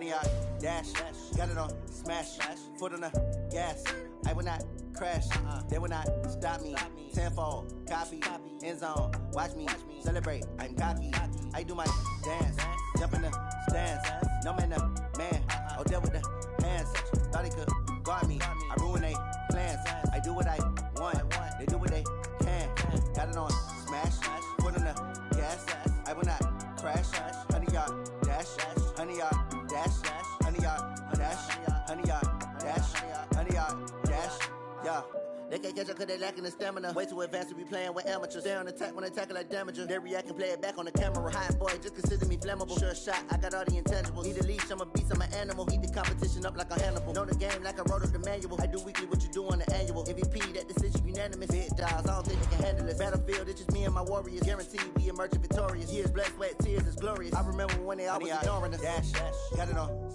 100-yard dash. Got it on smash. Foot on the gas. I will not crash. They will not stop me. Tenfold, copy, end zone. Watch me celebrate. I'm cocky. I do my dance. Jump in the stands. No man, the man. Oh, deal with the hands. Thought he could guard me. I ruin they plans. I do what I want. They do what they can. Got it on smash. Foot on the gas. I will not crash. 100-yard dash. 100-yard dash. 100-yard dash. 100-yard dash. 100-yard dash. Yeah. They can't catch up cause they lacking the stamina. Way too advanced to be playing with amateurs. Stay on attack when they tackle like damager. They react and play it back on the camera. Hot boy, just consider me flammable. Sure shot, I got all the intangibles. Need a leash, I'm a beast, I'm an animal. Heat the competition up like a Hannibal. Know the game like I wrote up the manual. I do weekly what you do on the annual. MVP, that decision unanimous. Big dials, I don't think they can handle it. Battlefield, it's just me and my warriors. Guaranteed we emerging victorious. Years, blood, sweat, tears, is glorious. I remember when they always ignoring us. Dash, got it on.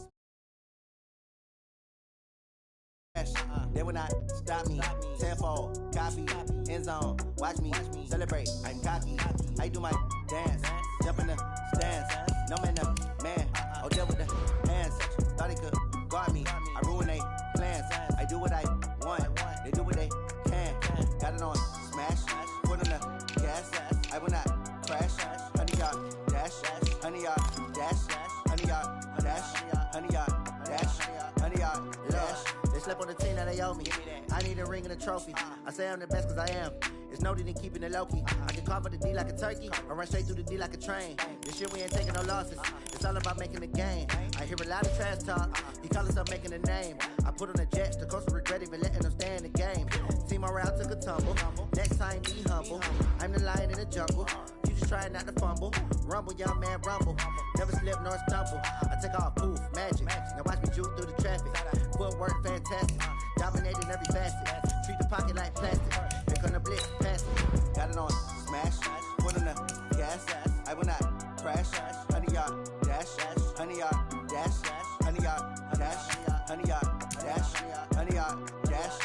They will not stop me. Tenfold, copy, end zone. Watch me celebrate. I'm cocky. I do my dance. Jump in the stands. No man, the man. Oh, deal with the hands. Thought he could guard me. I ruin they plans. I do what I want. They do what they can. Got it on smash. Foot on the gas. I will not crash. 100-yard dash. 100-yard dash. 100-yard dash. 100-yard dash. 100-yard dash. They slept on the team that they owe me. I need a ring and a trophy. I say I'm the best cause I am. It's no need in keeping it low-key. I can carve up the D like a turkey or run straight through the D like a train. This shit we ain't taking no losses. It's all about making the game. I hear a lot of trash talk. He call himself making a name. I put on the Jets. The coach will regret even letting them stay in the game. Team morale took a tumble. Next time be humble. I'm the lion in the jungle. You just try not to fumble. Rumble, young man, rumble. Never slip nor stumble. I take off, poof, magic. Now watch me juke through the traffic. Footwork fantastic. Dominating every facet. Treat the pocket like plastic. Here come the blitz, pass it. Got it on smash. Foot on the gas. I will not crash. 100-yard dash. 100-yard dash. 100-yard dash. 100-yard dash. 100-yard dash.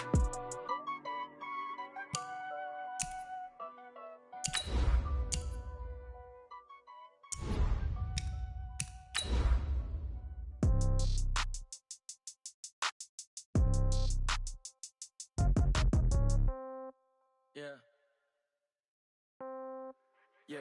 Yeah.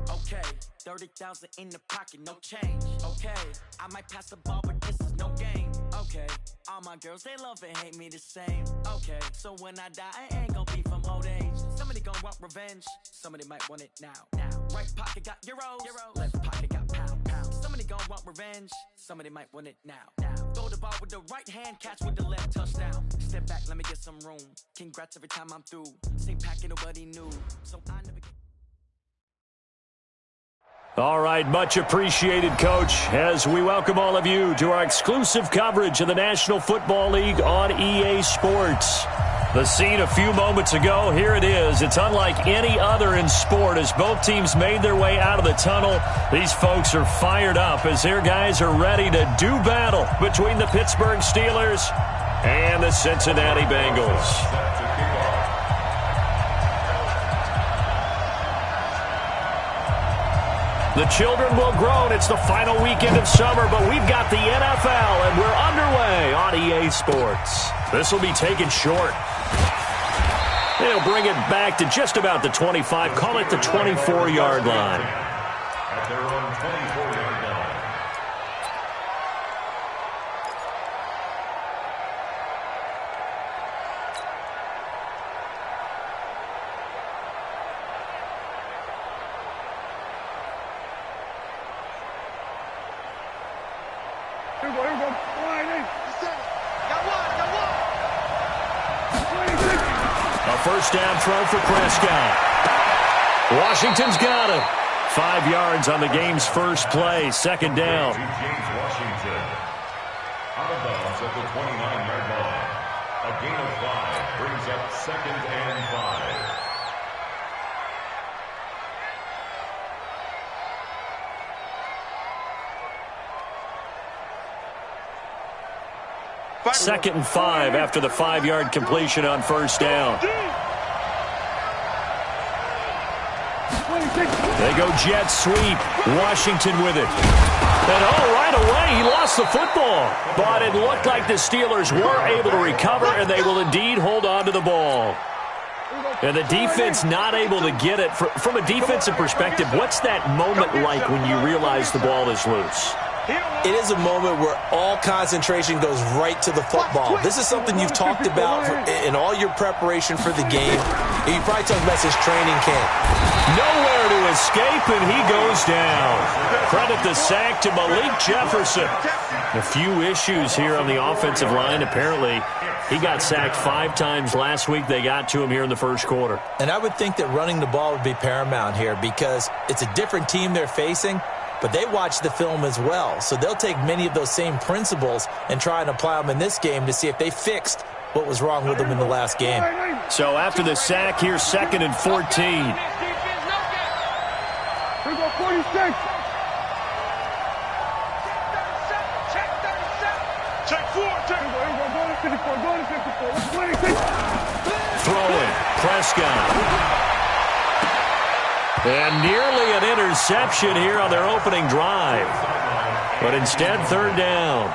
Okay. 30,000 in the pocket, no change. Okay. I might pass the ball, but this is no game. Okay. All my girls, they love and hate me the same. Okay. So when I die, I ain't gonna be from old age. Somebody gonna want revenge. Somebody might want it now. Right pocket got euros. Left pocket got pounds. Somebody gonna want revenge. Somebody might want it now. Throw the ball with the right hand, catch with the left, touchdown. Step back, let me get some room. Congrats every time I'm through. Same packet, nobody knew. So I never get... All right, much appreciated, Coach, as we welcome all of you to our exclusive coverage of the National Football League on EA Sports. The scene a few moments ago, here it is. It's unlike any other in sport as both teams made their way out of the tunnel. These folks are fired up as their guys are ready to do battle between the Pittsburgh Steelers and the Cincinnati Bengals. The children will groan. It's the final weekend of summer, but we've got the NFL, and we're underway on EA Sports. This will be taken short. They'll bring it back to just about the 25. Call it the 24-yard line. At their own 24-yard line. First down throw for Prescott. Washington's got him. 5 yards on the game's first play. Second down. James Washington. Out of bounds at the 29-yard line. A gain of 5 brings up 2nd and 5. 2nd and 5 after the 5-yard completion on first down. They go jet sweep. Washington with it. And right away, he lost the football. But it looked like the Steelers were able to recover, and they will indeed hold on to the ball. And the defense not able to get it. From a defensive perspective, what's that moment like when you realize the ball is loose? It is a moment where all concentration goes right to the football. This is something you've talked about in all your preparation for the game. And you probably talked about since training camp. Nowhere to escape, and he goes down. Credit the sack to Malik Jefferson. A few issues here on the offensive line. Apparently, he got sacked 5 times last week. They got to him here in the first quarter. And I would think that running the ball would be paramount here because it's a different team they're facing, but they watch the film as well. So they'll take many of those same principles and try and apply them in this game to see if they fixed what was wrong with them in the last game. So after the sack, here's 2nd and 14. Here we go, 46. Check 4. Throwing, Prescott. And nearly an interception here on their opening drive. But instead, 3rd down.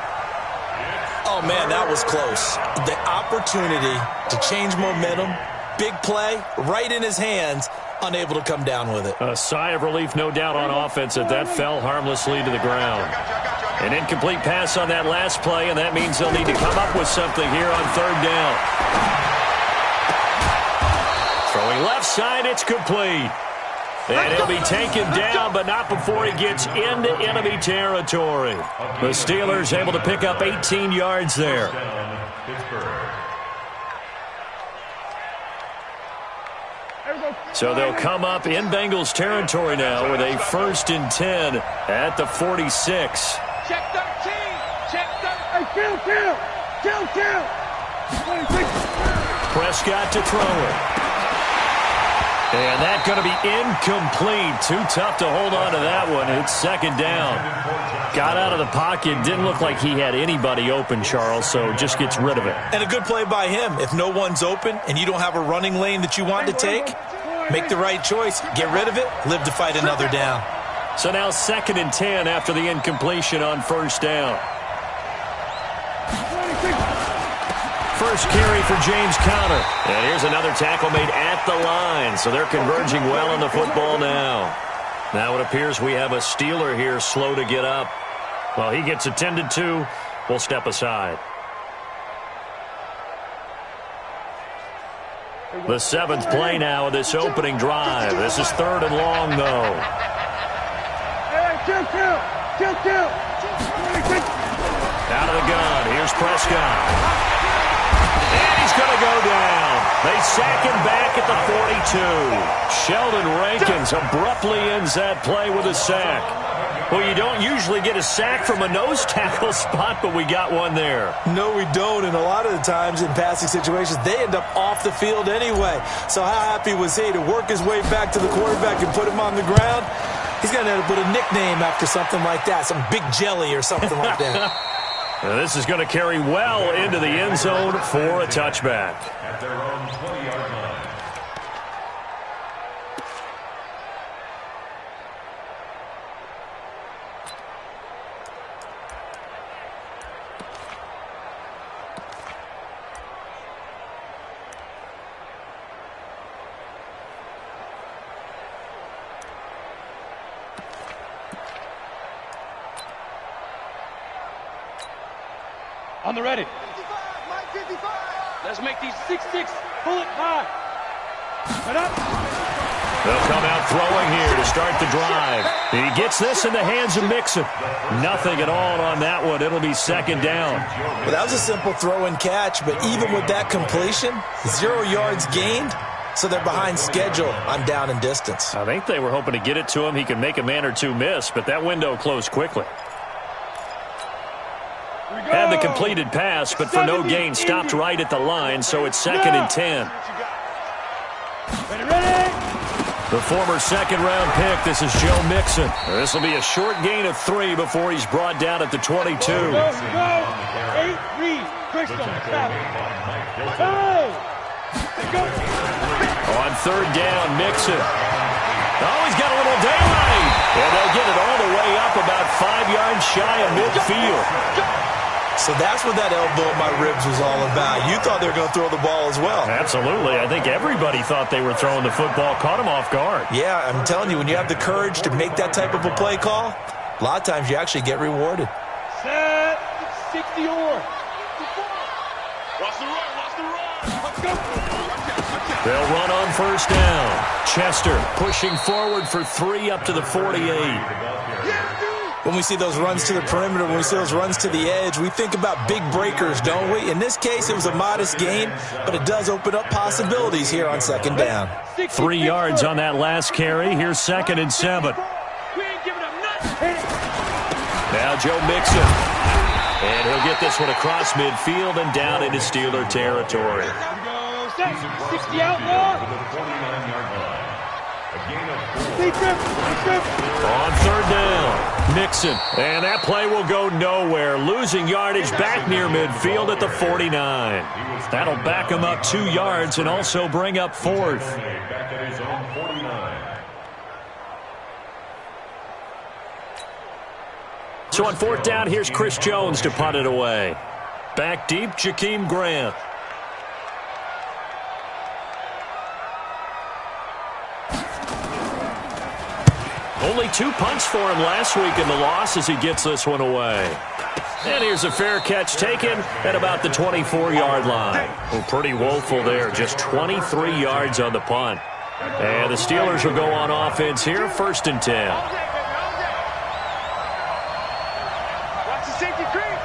Oh, man, that was close. The opportunity to change momentum, big play, right in his hands, unable to come down with it. A sigh of relief, no doubt, on offense that fell harmlessly to the ground. An incomplete pass on that last play, and that means they'll need to come up with something here on 3rd down. Throwing left side, it's complete. And he'll be taken down, but not before he gets into enemy territory. The Steelers able to pick up 18 yards there. So they'll come up in Bengals territory now with a 1st and 10 at the 46. Check 13. Check 13. Hey, kill. 26. Prescott to throw it. And that's going to be incomplete. Too tough to hold on to that one. It's 2nd down. Got out of the pocket. Didn't look like he had anybody open, Charles, so just gets rid of it. And a good play by him. If no one's open and you don't have a running lane that you want to take, make the right choice. Get rid of it. Live to fight another down. So now 2nd and 10 after the incompletion on 1st down. First carry for James Conner. And here's another tackle made at the line. So they're converging well on the football now. Now it appears we have a Steeler here slow to get up. Well, he gets attended to. We'll step aside. The 7th play now of this opening drive. This is 3rd and long, though. Kill. Out of the gun. Here's Prescott. And he's going to go down. They sack him back at the 42. Sheldon Rankins abruptly ends that play with a sack. Well, you don't usually get a sack from a nose tackle spot, but we got one there. No, we don't. And a lot of the times in passing situations, they end up off the field anyway. So how happy was he to work his way back to the quarterback and put him on the ground? He's going to have to put a nickname after something like that, some Big Jelly or something like that. Now this is going to carry well into the end zone for a touchback. At their own 20-yard line. On the ready. 55. Let's make these 6-6. Pull it high. Right up. They'll come out throwing here to start the drive. He gets this in the hands of Mixon. Nothing at all on that one. It'll be 2nd down. Well, that was a simple throw and catch, but even with that completion, 0 yards gained, so they're behind schedule on down and distance. I think they were hoping to get it to him. He could make a man or two miss, but that window closed quickly. Had the completed pass, but for no gain, stopped right at the line, so it's 2nd and 10. Ready. The former 2nd-round pick, this is Joe Mixon. This will be a short gain of 3 before he's brought down at the 22. Go. 8 read. Crystal. Stop. Go. On 3rd down, Mixon. Oh, he's got a little daylight. And they'll get it all the way up about 5 yards shy of midfield. So that's what that elbow in my ribs was all about. You thought they were going to throw the ball as well. Absolutely. I think everybody thought they were throwing the football, caught them off guard. Yeah, I'm telling you, when you have the courage to make that type of a play call, a lot of times you actually get rewarded. Set, 60 or. Watch the run, watch the run. Let's go. They'll run on first down. Chester pushing forward for 3 up to the 48. When we see those runs to the perimeter, when we see those runs to the edge, we think about big breakers, don't we? In this case, it was a modest gain, but it does open up possibilities here on second down. 3 yards on that last carry. Here's 2nd and 7. We ain't giving up nothing. Now Joe Mixon. And he'll get this one across midfield and down into Steeler territory. 60 outlaw. On third down, Mixon. And that play will go nowhere. Losing yardage back near midfield at the 49. That'll back him up 2 yards and also bring up 4th. Back at his own 49. So on 4th down, here's Chris Jones to punt it away. Back deep, Jakeem Grant. Only 2 punts for him last week in the loss as he gets this one away. And here's a fair catch taken at about the 24-yard line. Well, pretty woeful there, just 23 yards on the punt. And the Steelers will go on offense here, 1st and 10. Watch the safety creep.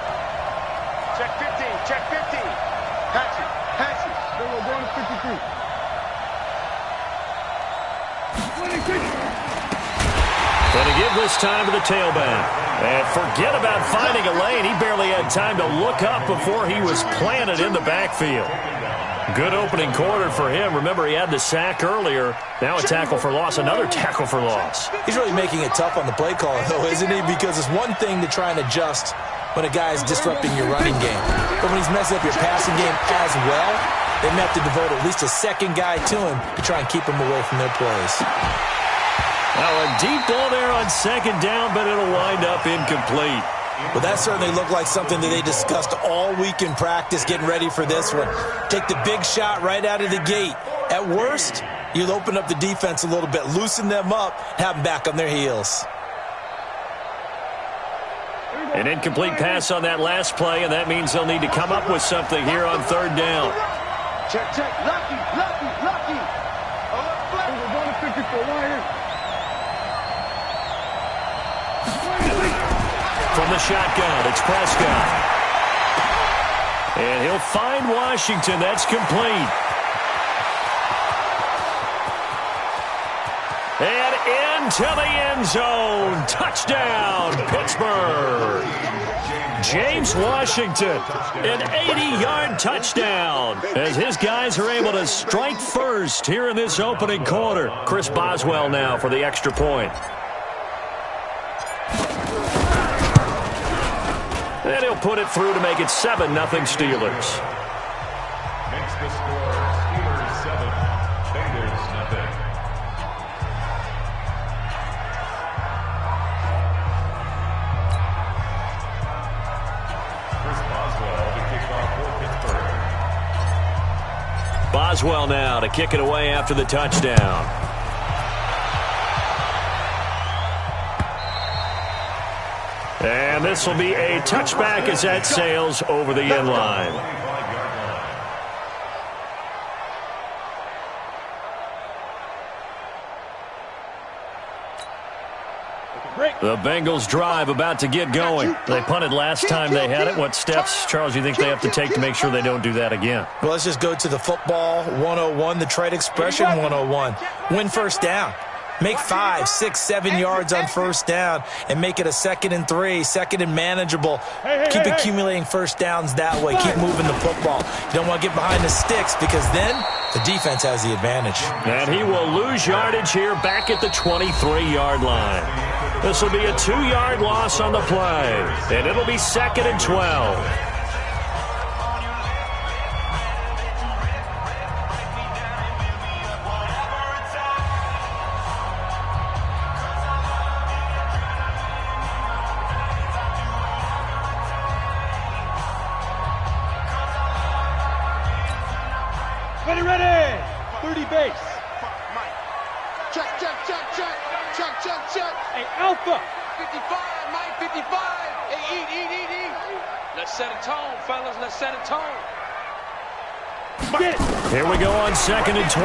Check 15, check 15. Patch it. We're going to 53. Going to give this time to the tailback. And forget about finding a lane. He barely had time to look up before he was planted in the backfield. Good opening quarter for him. Remember, he had the sack earlier. Now a tackle for loss, another tackle for loss. He's really making it tough on the play call, though, isn't he? Because it's one thing to try and adjust when a guy is disrupting your running game. But when he's messing up your passing game as well, they may have to devote at least a second guy to him to try and keep him away from their plays. Now a deep ball there on 2nd down, but it'll wind up incomplete. But that certainly looked like something that they discussed all week in practice getting ready for this one. Take the big shot right out of the gate. At worst, you'll open up the defense a little bit, loosen them up, have them back on their heels. An incomplete pass on that last play, and that means they'll need to come up with something here on 3rd down. Check. Lucky. We're going to 54 right here. From the shotgun, it's Prescott. And he'll find Washington. That's complete. And into the end zone. Touchdown, Pittsburgh. James Washington, an 80-yard touchdown as his guys are able to strike first here in this opening quarter. Chris Boswell now for the extra point. And he'll put it through to make it 7-0 Steelers. Makes the score Steelers 7, Bengals nothing. Chris Boswell to kick off for Pittsburgh. Boswell now to kick it away after the touchdown. And this will be a touchback as that sails over the end line. The Bengals drive about to get going. They punted last time they had it. What steps, Charles, you think they have to take to make sure they don't do that again? Well, let's just go to the football 101, the trade expression 101. Win first down. Make 5, 6, 7 yards on first down and make it a 2nd and 3, 2nd and manageable. Keep accumulating first downs that way. Keep moving the football. You don't want to get behind the sticks because then the defense has the advantage. And he will lose yardage here back at the 23-yard line. This will be a 2-yard loss on the play, and it'll be 2nd and 12. 55. 55, Mike, 55. Hey, eat. Let's set a tone, fellas. Let's set a tone. Get it. Here we go on 2nd and 12.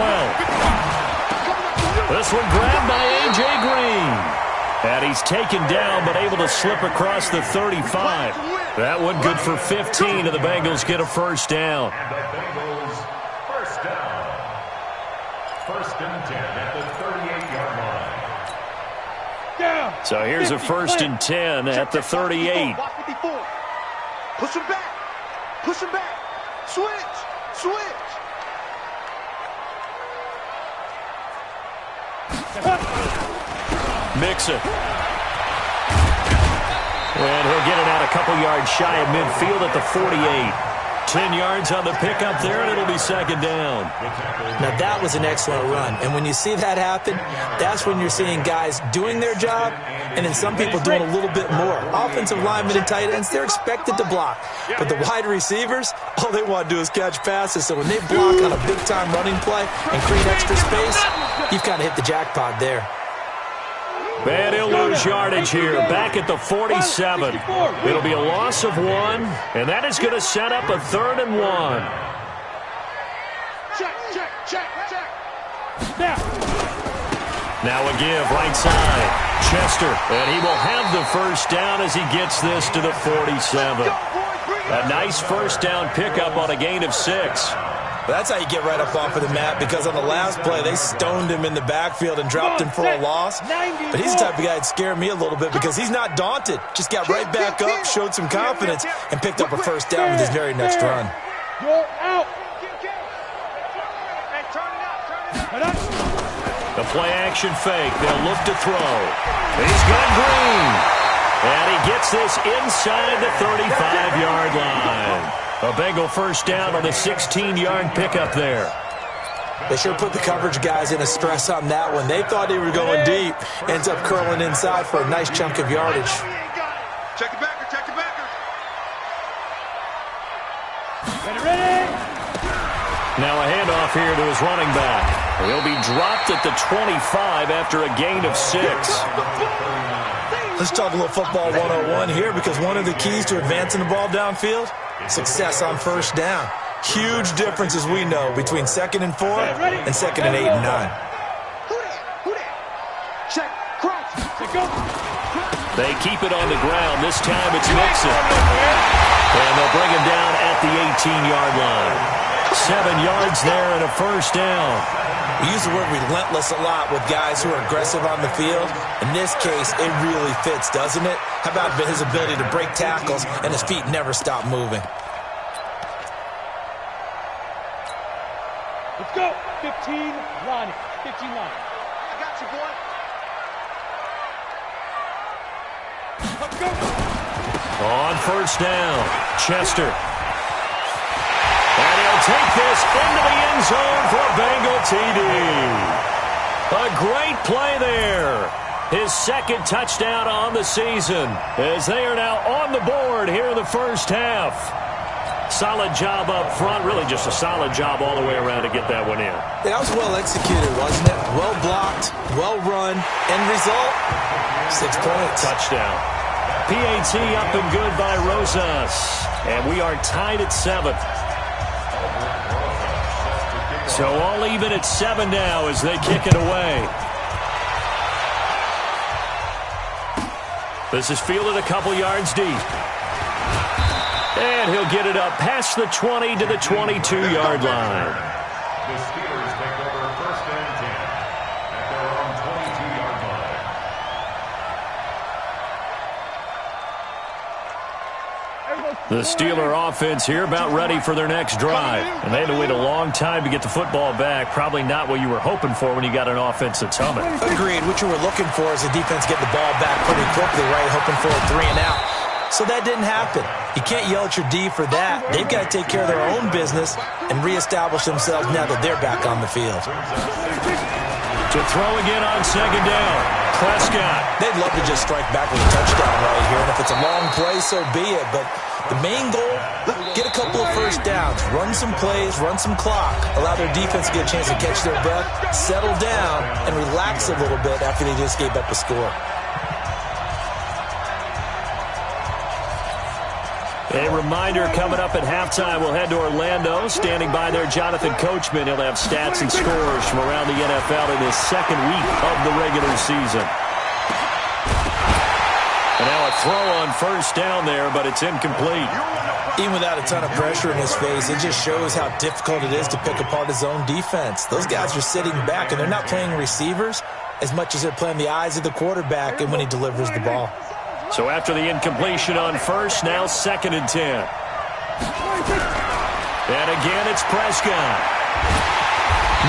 This one grabbed by A.J. Green. And he's taken down, but able to slip across the 35. That one good for 15, and the Bengals get a first down. And the Bengals first down. 1st and 10 at the 38-yard line. Down. So here's a 1st and 10 at the 38. Push him back. Push him back. Switch. Mixon. And he'll get it out a couple yards shy of midfield at the 48. 10 yards on the pickup there, and it'll be 2nd down. Now, that was an excellent run. And when you see that happen, that's when you're seeing guys doing their job and then some people doing a little bit more. Offensive linemen and tight ends, they're expected to block. But the wide receivers, all they want to do is catch passes. So when they block on a big-time running play and create extra space, you've kind of hit the jackpot there. And he'll lose yardage here, back at the 47. It'll be a loss of 1, and that is going to set up a 3rd and 1. Check. Now a give, right side. Chester, and he will have the first down as he gets this to the 47. A nice first down pickup on a gain of 6. That's how you get right up off of the mat, because on the last play, they stoned him in the backfield and dropped him for a loss. But he's the type of guy that scared me a little bit because he's not daunted. Just got right back up, showed some confidence, and picked up a first down with his very next run. You're out. The play-action fake. They'll look to throw. He's got Green. And he gets this inside the 35-yard line. A Bengal first down on the 16-yard pickup there. They sure put the coverage guys in a stress on that one. They thought they were going deep. Ends up curling inside for a nice chunk of yardage. Check the backer. Ready? Now a handoff here to his running back. He'll be dropped at the 25 after a gain of 6. Let's talk a little football 101 here, because one of the keys to advancing the ball downfield, success on first down. Huge difference, as we know, between 2nd and 4 and 2nd and 8 and 9. Check. Cross. Go. They keep it on the ground. This time it's Mixon. And they'll bring him down at the 18-yard line. 7 yards there and a first down. We use the word relentless a lot with guys who are aggressive on the field. In this case, it really fits, doesn't it? How about his ability to break tackles and his feet never stop moving? Let's go. 15, Lonnie. 15, Lonnie. I got you, boy. Let's go. On first down, Chester. And he'll take this into the end zone for a Bengal TD. A great play there. His 2nd touchdown on the season, as they are now on the board here in the first half. Solid job up front, really just a solid job all the way around to get that one in. That was well executed, wasn't it? Well blocked, well run. End result, 6 points. Touchdown. PAT up and good by Rosas. And we are tied at 7. So all even at 7 now as they kick it away. This is fielded a couple yards deep. And he'll get it up past the 20 to the 22-yard line. The Steelers take over 1st and 10 at their own 22-yard line. The Steeler offense here about ready for their next drive. And they had to wait a long time to get the football back. Probably not what you were hoping for when you got an offense that's humming. Agreed. What you were looking for is the defense getting the ball back pretty quickly, right? Hoping for a 3 and out. So that didn't happen. You can't yell at your D for that. They've got to take care of their own business and reestablish themselves now that they're back on the field. To throw again on 2nd down. Prescott. They'd love to just strike back with a touchdown right here. And if it's a long play, so be it. But the main goal, get a couple of first downs, run some plays, run some clock, allow their defense to get a chance to catch their breath, settle down, and relax a little bit after they just gave up a score. A reminder coming up at halftime, we'll head to Orlando. Standing by there, Jonathan Coachman. He'll have stats and scores from around the NFL in his second week of the regular season. And now a throw on first down there, but it's incomplete. Even without a ton of pressure in his face, it just shows how difficult it is to pick apart his own defense. Those guys are sitting back, and they're not playing receivers as much as they're playing the eyes of the quarterback and when he delivers the ball. So after the incompletion on first, now 2nd and 10. And again, it's Prescott.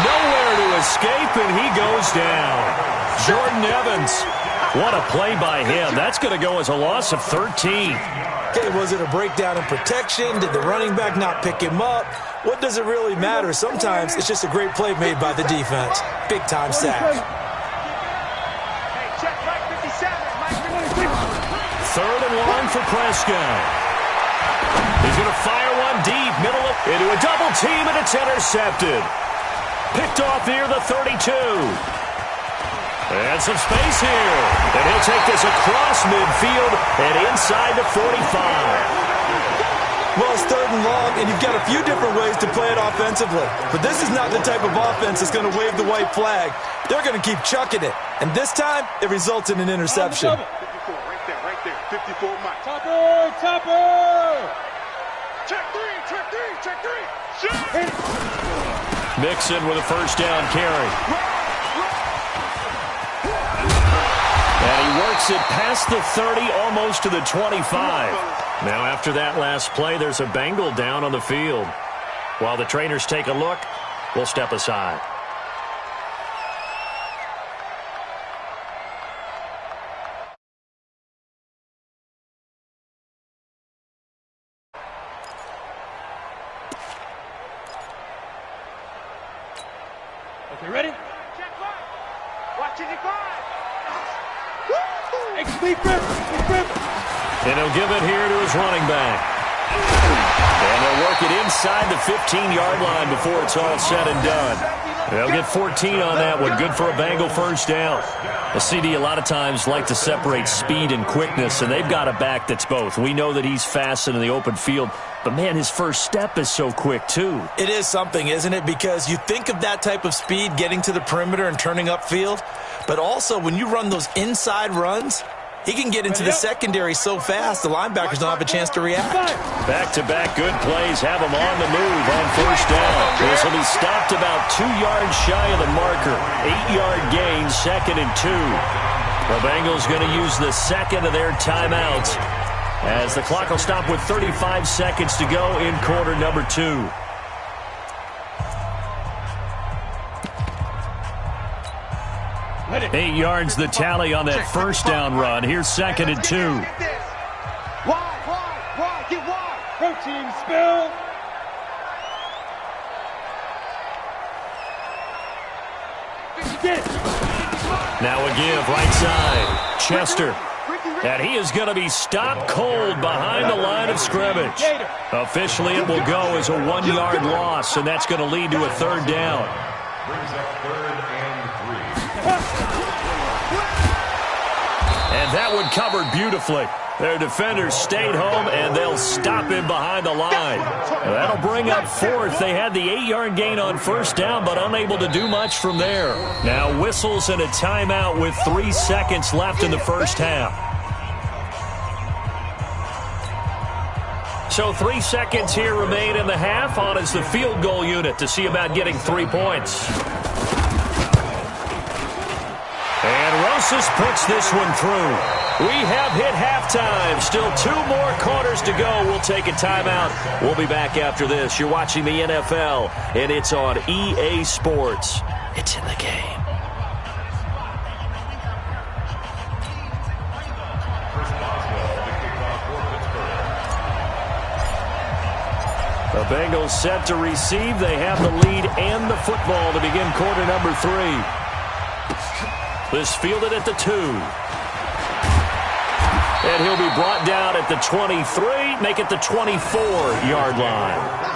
Nowhere to escape, and he goes down. Jordan Evans. What a play by him. That's going to go as a loss of 13. Okay, was it a breakdown in protection? Did the running back not pick him up? What does it really matter? Sometimes it's just a great play made by the defense. Big-time sack. 3rd and long for Prescott. He's going to fire one deep, middle of, into a double team, and it's intercepted. Picked off near the 32. And some space here. And he'll take this across midfield and inside the 45. Well, it's 3rd and long, and you've got a few different ways to play it offensively. But this is not the type of offense that's going to wave the white flag. They're going to keep chucking it. And this time, it results in an interception. 54 Mike. Topper! Check three! Mixon with a first down carry. And he works it past the 30, almost to the 25. Now after that last play, there's a Bengal down on the field. While the trainers take a look, we'll step aside. Okay, ready? Watch it, And he'll give it here to his running back. And they'll work it inside the 15-yard line before it's all said and done. They'll get 14 on that one. Good for a Bengal first down. A CD a lot of times like to separate speed and quickness, and they've got a back that's both. We know that he's fast in the open field, but, man, his first step is so quick, too. It is something, isn't it? Because you think of that type of speed getting to the perimeter and turning upfield, but also when you run those inside runs, he can get into the secondary so fast the linebackers don't have a chance to react. Back-to-back good plays have him on the move on first down. This will be stopped about 2 yards shy of the marker. 8-yard gain, 2nd and 2. The Bengals going to use the second of their timeouts as the clock will stop with 35 seconds to go in quarter number 2. Eight yards the tally on that first down run. Here's 2nd and 2. Wide, get wide. Protein spill. Now a give, right side. Chester. And he is going to be stopped cold behind the line of scrimmage. Officially, it will go as a 1-yard loss, and that's going to lead to a 3rd down. Brings up 3rd and 3. And that one covered beautifully. Their defenders stayed home, and they'll stop him behind the line. That'll bring up 4th. They had the 8-yard gain on first down, but unable to do much from there. Now whistles and a timeout with 3 seconds left in the first half. So 3 seconds here remain in the half. On is the field goal unit to see about getting 3 points. And Rosas puts this one through. We have hit halftime. Still 2 more quarters to go. We'll take a timeout. We'll be back after this. You're watching the NFL, and it's on EA Sports. It's in the game. The Bengals set to receive. They have the lead and the football to begin quarter number 3. This fielded at the 2. And he'll be brought down at the 23, make it the 24-yard line.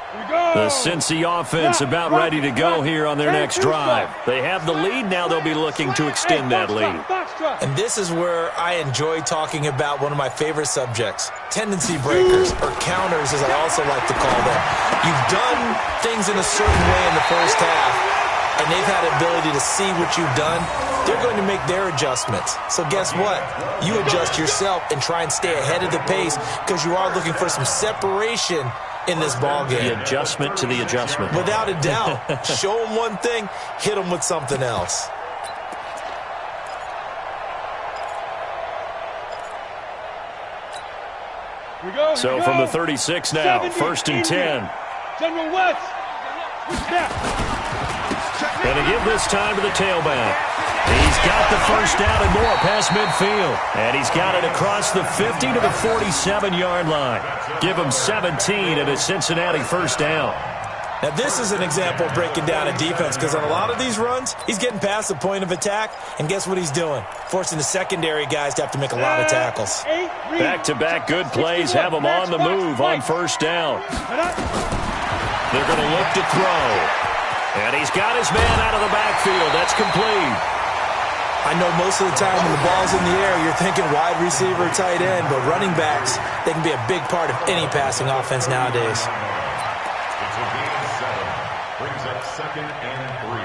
The Cincy offense about ready to go here on their next drive. They have the lead. Now they'll be looking to extend that lead. And this is where I enjoy talking about one of my favorite subjects, tendency breakers, or counters as I also like to call them. You've done things in a certain way in the first half, and they've had the ability to see what you've done. They're going to make their adjustments. So guess what? You adjust yourself and try and stay ahead of the pace because you are looking for some separation in this ball game. The adjustment to the adjustment. Without a doubt. Show them one thing, hit them with something else. So from the 36 now, 1st and 10. General West. Going to give this time to the tailback. He's got the first down and more past midfield. And he's got it across the 50 to the 47-yard line. Give him 17 at a Cincinnati first down. Now, this is an example of breaking down a defense because on a lot of these runs, he's getting past the point of attack, and guess what he's doing? Forcing the secondary guys to have to make a lot of tackles. Back-to-back good plays have him on the move on first down. They're going to look to throw. And he's got his man out of the backfield. That's complete. I know most of the time when the ball's in the air, you're thinking wide receiver, tight end, but running backs, they can be a big part of any passing offense nowadays. It's a gain of 7. Brings up 2nd and 3.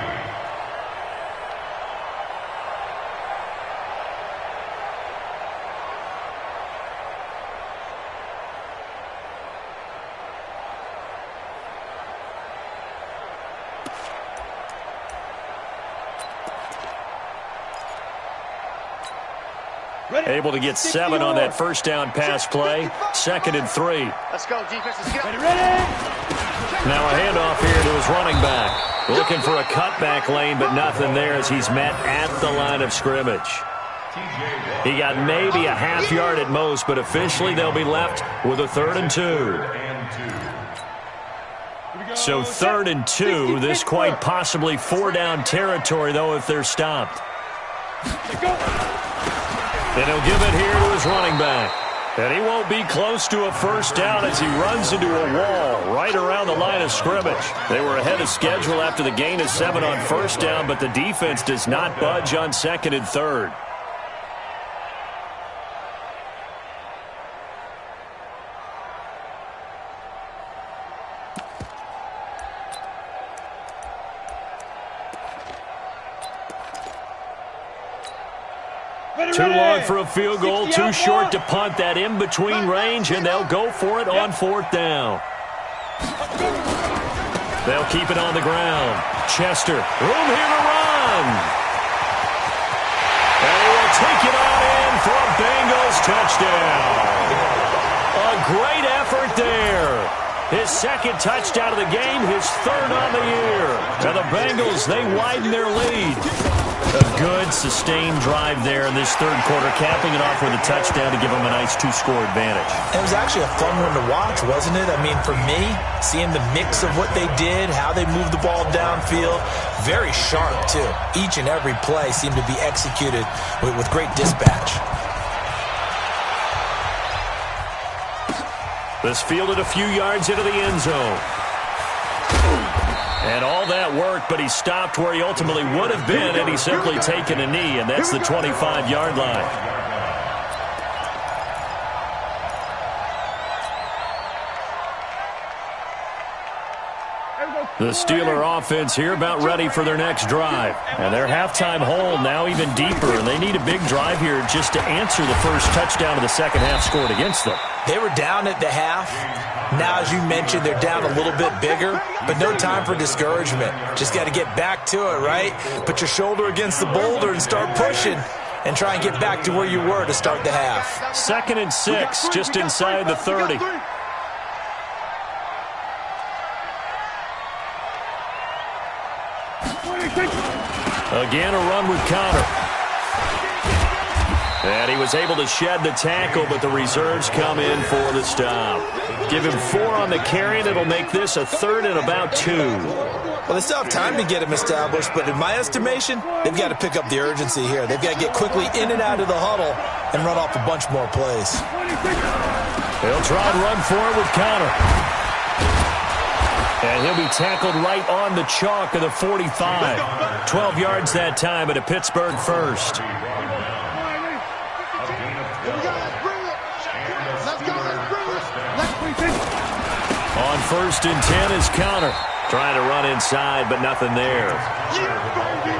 Able to get 7 on that first down pass play. 2nd and 3. Let's go, defense. Let's get Now a handoff here to his running back. Looking for a cutback lane, but nothing there as he's met at the line of scrimmage. He got maybe a half yard at most, but officially they'll be left with a 3rd and 2. So 3rd and 2. This quite possibly 4-down territory, though, if they're stopped. And he'll give it here to his running back. And he won't be close to a first down as he runs into a wall right around the line of scrimmage. They were ahead of schedule after the gain of 7 on first down, but the defense does not budge on 2nd and 3rd. Too long for a field goal, too short to punt that in-between range, and they'll go for it on 4th down. They'll keep it on the ground. Chester, room here to run. And he will take it on in for a Bengals touchdown. A great effort there. His 2nd touchdown of the game, his 3rd on the year. And the Bengals, they widen their lead. A good, sustained drive there in this 3rd quarter, capping it off with a touchdown to give them a nice 2-score advantage. It was actually a fun one to watch, wasn't it? I mean, for me, seeing the mix of what they did, how they moved the ball downfield, very sharp, too. Each and every play seemed to be executed with great dispatch. This fielded a few yards into the end zone. And all that work, but he stopped where he ultimately would have been had he simply taken a knee, and that's the 25-yard line. The Steeler offense here about ready for their next drive. And their halftime hole now even deeper, and they need a big drive here just to answer the first touchdown of the second half scored against them. They were down at the half. Now, as you mentioned, they're down a little bit bigger, but no time for discouragement. Just got to get back to it, right? Put your shoulder against the boulder and start pushing and try and get back to where you were to start the half. 2nd and 6, just inside the 30. Again, a run with Connor. And he was able to shed the tackle, but the reserves come in for the stop. Give him 4 on the carry, and it'll make this a 3rd and about 2. Well, they still have time to get him established, but in my estimation, they've got to pick up the urgency here. They've got to get quickly in and out of the huddle and run off a bunch more plays. They'll try and run for it with Connor. And he'll be tackled right on the chalk of the 45. 12 yards that time at a Pittsburgh first. On 1st and 10 is Counter. Trying to run inside, but nothing there.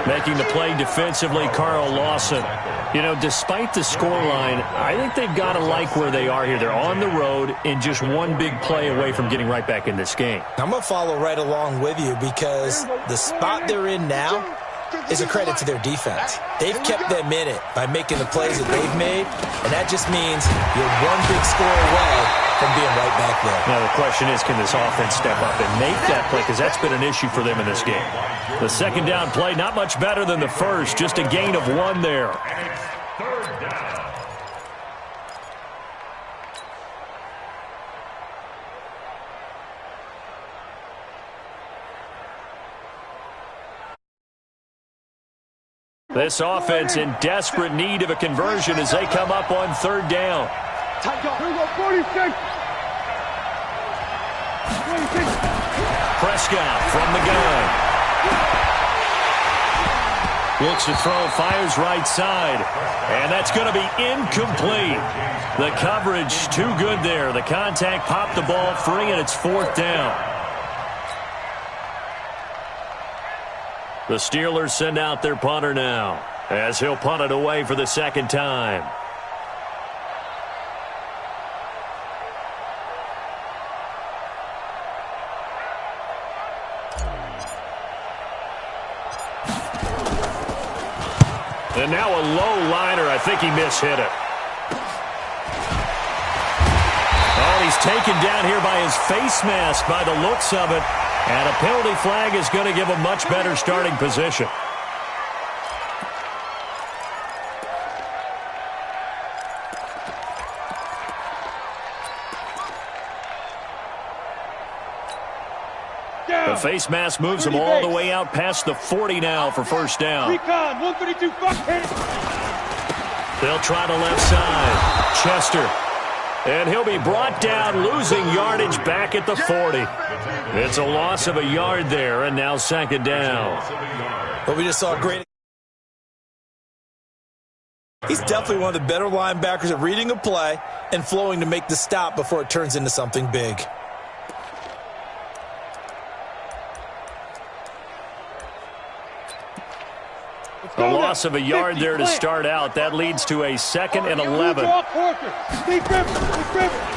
Making the play defensively, Carl Lawson. You know, despite the scoreline, I think they've got to like where they are here. They're on the road and just one big play away from getting right back in this game. I'm going to follow right along with you because the spot they're in now is a credit to their defense. They've kept them in it by making the plays that they've made, and that just means you're one big score away from being right back there. Now the question is, can this offense step up and make that play? Because that's been an issue for them in this game. The second down play, not much better than the first, just a gain of 1 there. Third down. This offense in desperate need of a conversion as they come up on 3rd down. Prescott from the gun. Looks to throw, fires right side. And that's going to be incomplete. The coverage too good there. The contact popped the ball free, and it's 4th down. The Steelers send out their punter now, as he'll punt it away for the second time. And now a low liner. I think he mishit it. Oh, he's taken down here by his face mask by the looks of it. And a penalty flag is going to give a much better starting position. The face mask moves him all the way out past the 40 now for first down. Recon, 132, They'll try the left side. Chester. And he'll be brought down, losing yardage back at the 40. It's a loss of a yard there, and now second down. But we just saw a great... He's definitely one of the better linebackers at reading a play and flowing to make the stop before it turns into something big. A loss of a yard there to start out. That leads to a 2nd and 11.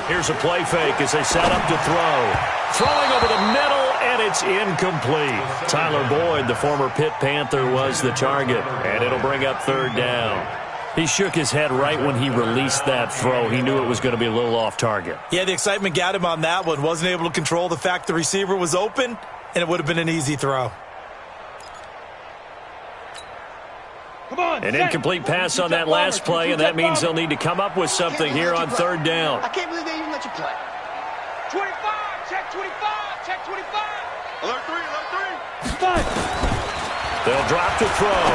Here's a play fake as they set up to throw. Throwing over the middle, and it's incomplete. Tyler Boyd, the former Pitt Panther, was the target, and it'll bring up 3rd down. He shook his head right when he released that throw. He knew it was going to be a little off target. Yeah, the excitement got him on that one. Wasn't able to control the fact the receiver was open, and it would have been an easy throw. An incomplete pass on that last play, and that means they'll need to come up with something here on 3rd down. I can't believe they even let you play. 25, check 25, check 25. Alert 3, alert 3. They'll drop to throw.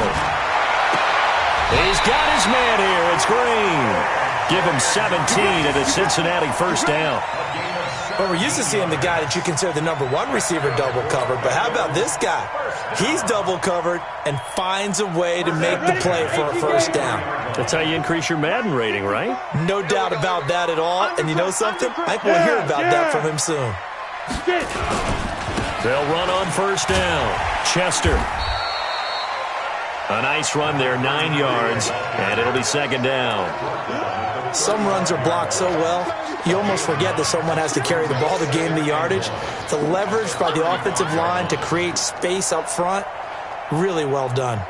He's got his man here. It's Green. Give him 17 at a Cincinnati first down. Well, we're used to seeing the guy that you consider the #1 receiver double covered, but how about this guy? He's double covered and finds a way to make the play for a first down. That's how you increase your Madden rating, right? No doubt about that at all. And you know something? I think we'll hear about that from him soon. They'll run on first down. Chester. A nice run there, 9 yards, and it'll be second down. Some runs are blocked so well, you almost forget that someone has to carry the ball to gain the yardage. The leverage by the offensive line to create space up front, really well done.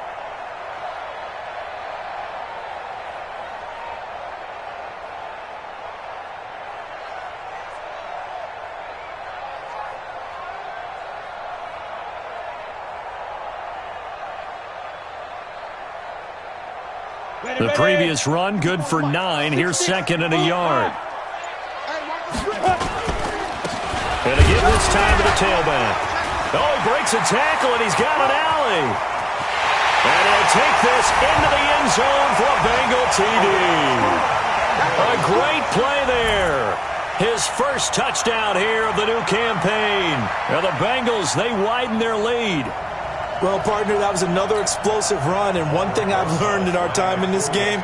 The previous run, good for 9. Here's 2nd and a yard. And again this time to the tailback. Oh, he breaks a tackle, and he's got an alley. And he'll take this into the end zone for a Bengal TD. A great play there. His first touchdown here of the new campaign. Now the Bengals, they widen their lead. Well, partner, that was another explosive run, and one thing I've learned in our time in this game,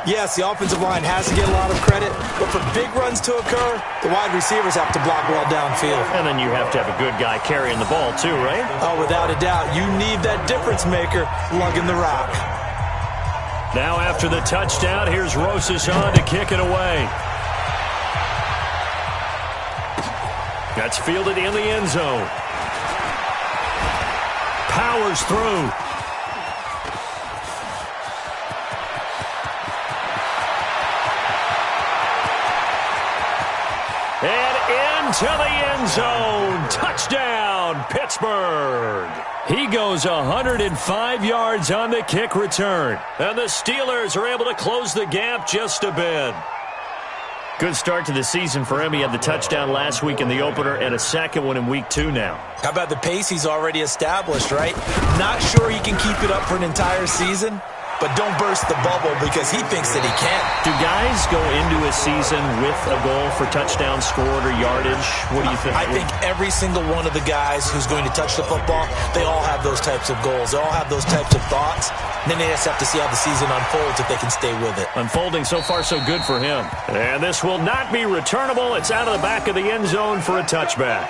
yes, the offensive line has to get a lot of credit, but for big runs to occur, the wide receivers have to block well downfield. And then you have to have a good guy carrying the ball too, right? Oh, without a doubt. You need that difference maker lugging the rock. Now after the touchdown, here's Rosas on to kick it away. That's fielded in the end zone. Powers through. And into the end zone. Touchdown, Pittsburgh. He goes 105 yards on the kick return. And the Steelers are able to close the gap just a bit. Good start to the season for him. He had the touchdown last week in the opener and a second one in week 2 now. How about the pace he's already established, right? Not sure he can keep it up for an entire season, but don't burst the bubble because he thinks that he can. Do guys go into a season with a goal for touchdown scored or yardage? What do you think? I think every single one of the guys who's going to touch the football, they all have those types of goals. They all have those types of thoughts. And then they just have to see how the season unfolds if they can stay with it. Unfolding so far so good for him. And this will not be returnable. It's out of the back of the end zone for a touchback.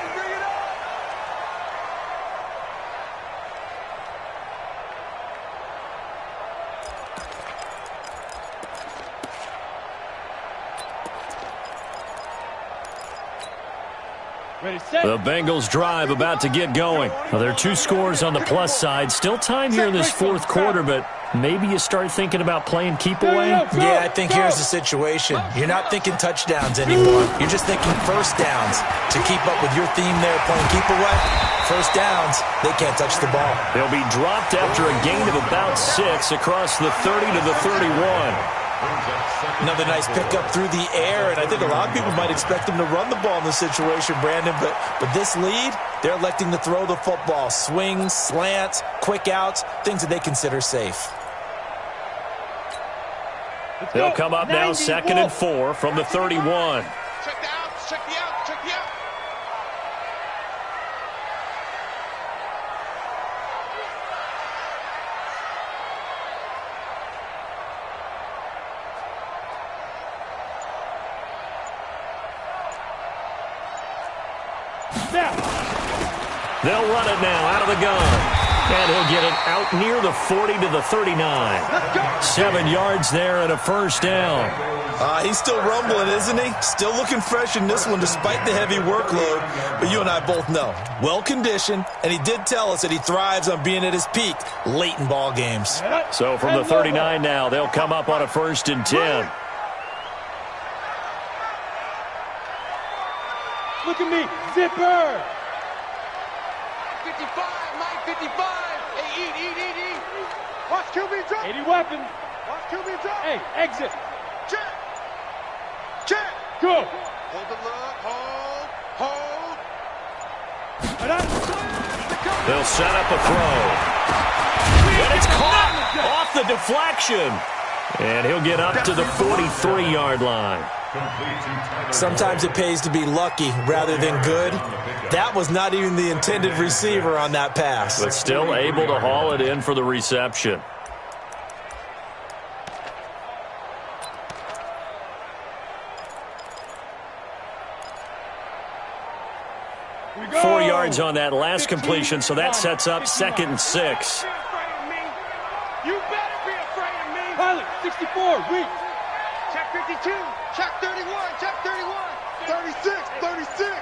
The Bengals drive about to get going. Well, there are 2 scores on the plus side. Still time here in this fourth quarter, but maybe you start thinking about playing keep away? Yeah, I think here's the situation. You're not thinking touchdowns anymore. You're just thinking first downs. To keep up with your theme there, playing keep away, first downs, they can't touch the ball. They'll be dropped after a gain of about 6 across the 30 to the 31. Another nice pickup through the air, and I think a lot of people might expect him to run the ball in this situation, Brandon, but this lead, they're electing to throw the football. Swings, slants, quick outs, things that they consider safe. They'll come up now 2nd and 4 from the 31. Check the outs, check the outs, check the outs. They'll run it now out of the gun. And he'll get it out near the 40 to the 39. 7 yards there and a first down. He's still rumbling, isn't he? Still looking fresh in this one despite the heavy workload. But you and I both know, well-conditioned, and he did tell us that he thrives on being at his peak late in ball games. So from the 39 now, they'll come up on a 1st and 10. Look at me, zipper! 55, Mike, 55. Hey, eat. Watch QB drop. 80 weapons. Watch QB drop. Hey, exit. Check. Go. Hold the look, hold. They'll set up a throw. And it's caught off the deflection. And he'll get up to the 43-yard line. Sometimes it pays to be lucky rather than good. That was not even the intended receiver on that pass. But still able to haul it in for the reception. Go. 4 yards on that last completion, so that sets up 2nd and 6. You better be afraid of me. Pilot, 64, reach. Check 52, check 31, check 31. 36.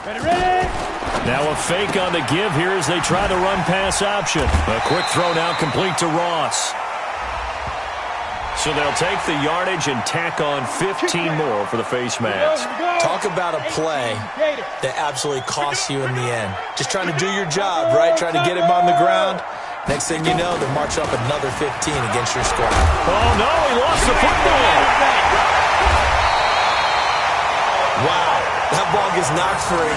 Ready. Now a fake on the give here as they try the run-pass option. A quick throw now complete to Ross. So they'll take the yardage and tack on 15 more for the face mask. Talk about a play that absolutely costs you in the end. Just trying to do your job, right? Trying to get him on the ground. Next thing you know, they'll march up another 15 against your squad. Oh, no, he lost the football. Wow, that ball gets knocked free,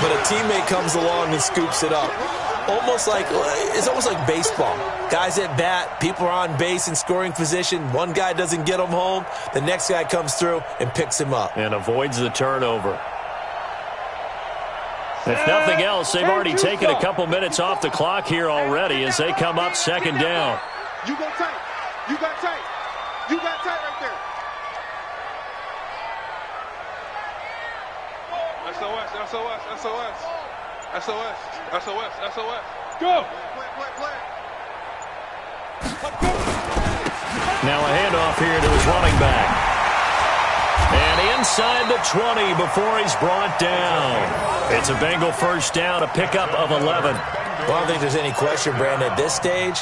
but a teammate comes along and scoops it up. almost like baseball. Guys at bat, people are on base in scoring position. One guy doesn't get him home. The next guy comes through and picks him up. And avoids the turnover. If nothing else, they've already taken a couple minutes off the clock here already as they come up second down. You go tight. You got tight. You got tight right there. SOS, SOS, SOS. SOS, SOS, SOS. Go. Play. Now a handoff here to his running back. And inside the 20 before he's brought down. It's a Bengal first down, a pickup of 11. Well, I don't think there's any question, Brandon, at this stage,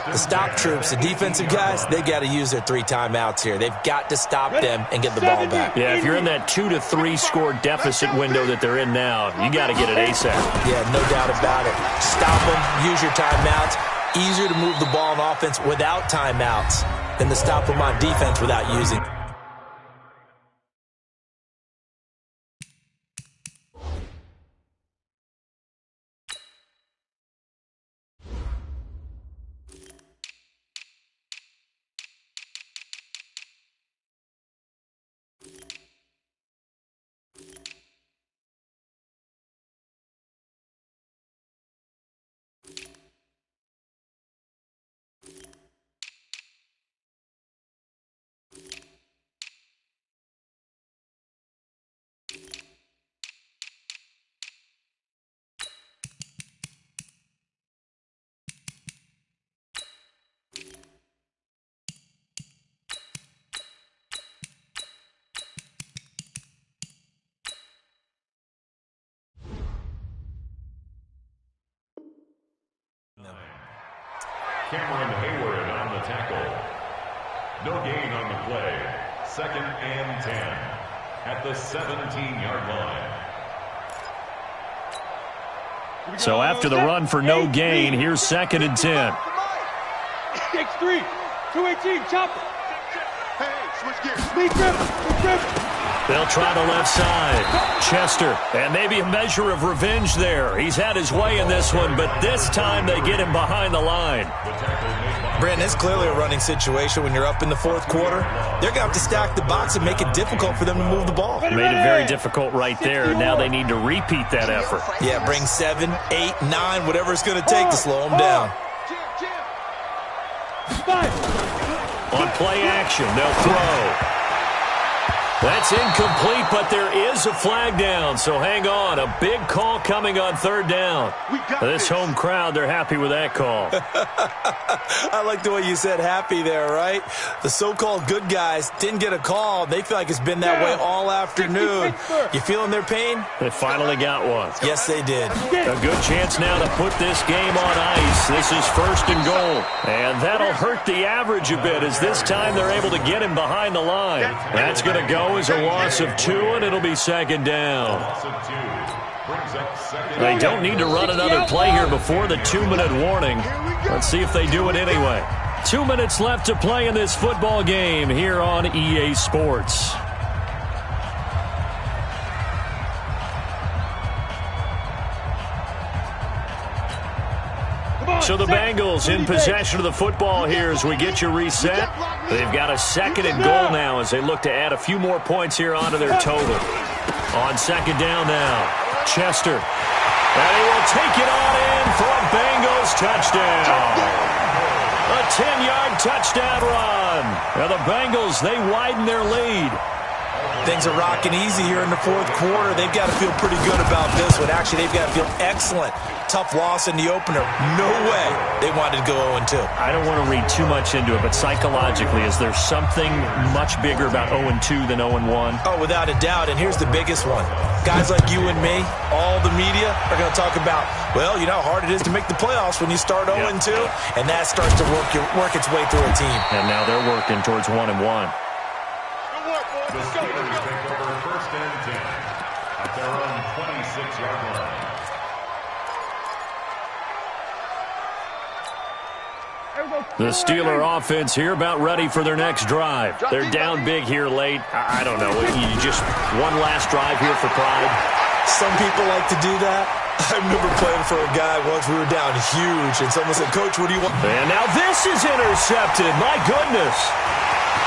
the stop troops, the defensive guys, they got to use their 3 timeouts here. They've got to stop them and get the ball back. Yeah, if you're in that 2 to 3 score deficit window that they're in now, you got to get it ASAP. Yeah, no doubt about it. Stop them, use your timeouts. Easier to move the ball on offense without timeouts than to stop them on defense without using. Cameron Hayward on the tackle. No gain on the play. 2nd and 10 at the 17-yard line. So after the run for no gain, here's 2nd and 10. X3, 218, chop. Hey, switch gears. Speed grip. They'll try the left side. Chester, and maybe a measure of revenge there. He's had his way in this one, but this time they get him behind the line. Brandon, it's clearly a running situation when you're up in the 4th quarter. They're going to have to stack the box and make it difficult for them to move the ball. Made it very difficult right there. Now they need to repeat that effort. Yeah, bring 7, 8, 9, whatever it's going to take to slow them down. On play action, they'll throw. That's incomplete, but there is a flag down, so hang on. A big call coming on 3rd down. This home crowd, they're happy with that call. I like the way you said happy there, right? The so-called good guys didn't get a call. They feel like it's been that way all afternoon. You feeling their pain? They finally got one. Yes, they did. A good chance now to put this game on ice. This is 1st and goal. And that'll hurt the average a bit as this time they're able to get him behind the line. That's going to go as a loss of 2, and it'll be 2nd down. They don't need to run another play here before the 2-minute warning. Let's see if they do it anyway. 2 minutes left to play in this football game here on EA Sports. So the Bengals in possession of the football here as we get you reset. They've got a 2nd and goal now as they look to add a few more points here onto their total. On 2nd down now, Chester. And he will take it on in for a Bengals touchdown. A 10-yard touchdown run. Now the Bengals, they widen their lead. Things are rocking easy here in the 4th quarter. They've got to feel pretty good about this one. Actually, they've got to feel excellent. Tough loss in the opener. No way they wanted to go 0-2. I don't want to read too much into it, but psychologically, is there something much bigger about 0-2 than 0-1? Oh, without a doubt, and here's the biggest one. Guys like you and me, all the media, are going to talk about, well, you know how hard it is to make the playoffs when you start 0-2, and that starts to work its way through a team. And now they're working towards 1-1. The Steelers take over 1st and 10 at their own 26-yard line. The Steeler offense here about ready for their next drive. They're down big here late. I don't know. You just one last drive here for pride. Some people like to do that. I remember playing for a guy once. We were down huge, and someone said, "Coach, what do you want?" And now this is intercepted. My goodness.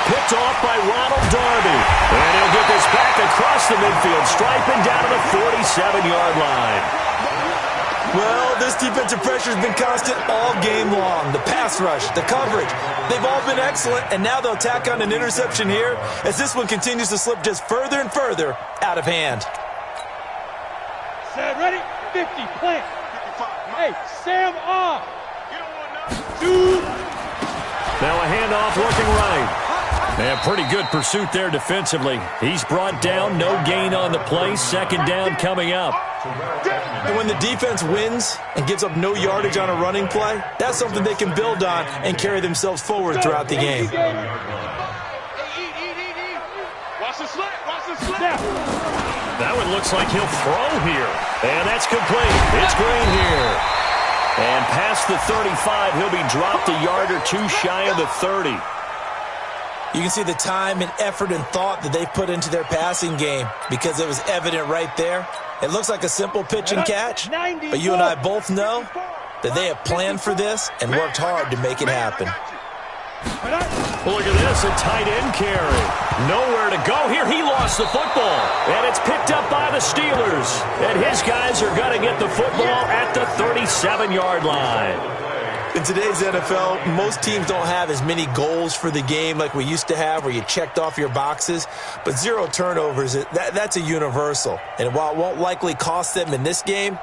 Picked off by Ronald Darby. And he'll get this back across the midfield stripe and down to the 47-yard line. Well, this defensive pressure has been constant all game long. The pass rush, the coverage, they've all been excellent, and now they'll tack on an interception here as this one continues to slip just further and further out of hand. Set, ready? 50, plant. Hey, Sam off. Dude. Now a handoff looking right. And pretty good pursuit there defensively. He's brought down, no gain on the play. Second down coming up. And when the defense wins and gives up no yardage on a running play, that's something they can build on and carry themselves forward throughout the game. Watch the slant, watch the slant. That one looks like he'll throw here. And that's complete. It's Green here. And past the 35, he'll be dropped a yard or two shy of the 30. You can see the time and effort and thought that they've put into their passing game because it was evident right there. It looks like a simple pitch and catch, but you and I both know that they have planned for this and worked hard to make it happen. Look at this, a tight end carry. Nowhere to go here. He lost the football, and it's picked up by the Steelers. And his guys are going to get the football at the 37-yard line. In today's NFL, most teams don't have as many goals for the game like we used to have where you checked off your boxes. But 0 turnovers, that's a universal. And while it won't likely cost them in this game,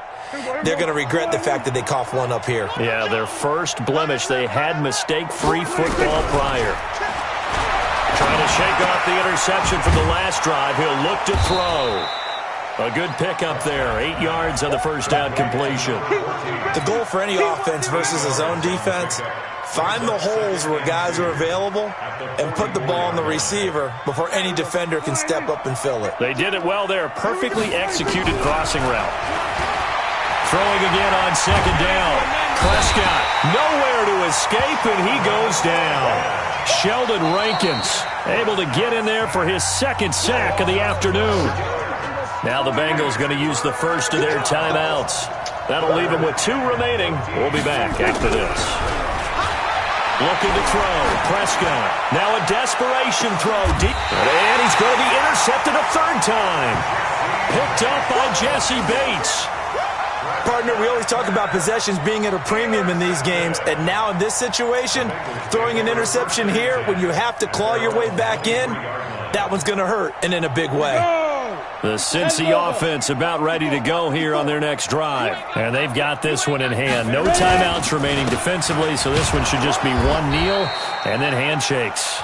they're going to regret the fact that they coughed one up here. Yeah, their first blemish. They had mistake-free football prior. Trying to shake off the interception from the last drive. He'll look to throw. A good pickup there. 8 yards on the first down completion. The goal for any offense versus a zone defense, find the holes where guys are available and put the ball on the receiver before any defender can step up and fill it. They did it well there. Perfectly executed crossing route. Throwing again on second down. Prescott nowhere to escape, and he goes down. Sheldon Rankins able to get in there for his second sack of the afternoon. Now the Bengals going to use the first of their timeouts. That'll leave them with 2 remaining. We'll be back after this. Looking to throw. Prescott. Now a desperation throw deep. And he's going to be intercepted a third time. Picked up by Jesse Bates. Partner, we always talk about possessions being at a premium in these games, and now in this situation, throwing an interception here when you have to claw your way back in, that one's going to hurt, and in a big way. The Cincy offense about ready to go here on their next drive. And they've got this one in hand. No timeouts remaining defensively, so this one should just be one kneel and then handshakes.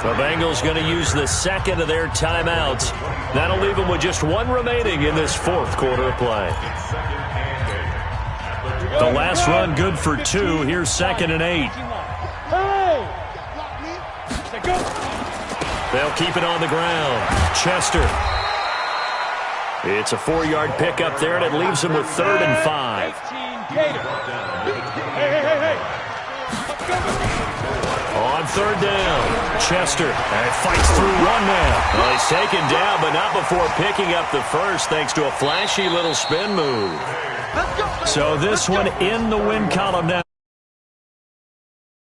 The Bengals going to use the second of their timeouts. That'll leave them with just 1 remaining in this fourth quarter of play. The last run good for 2. Here's 2nd and 8. They'll keep it on the ground. Chester. It's a 4-yard pickup there, and it leaves them with 3rd and 5. On 3rd down, Chester fights through 1 man. Well, he's taken down, but not before picking up the first thanks to a flashy little spin move. So this one in the win column now.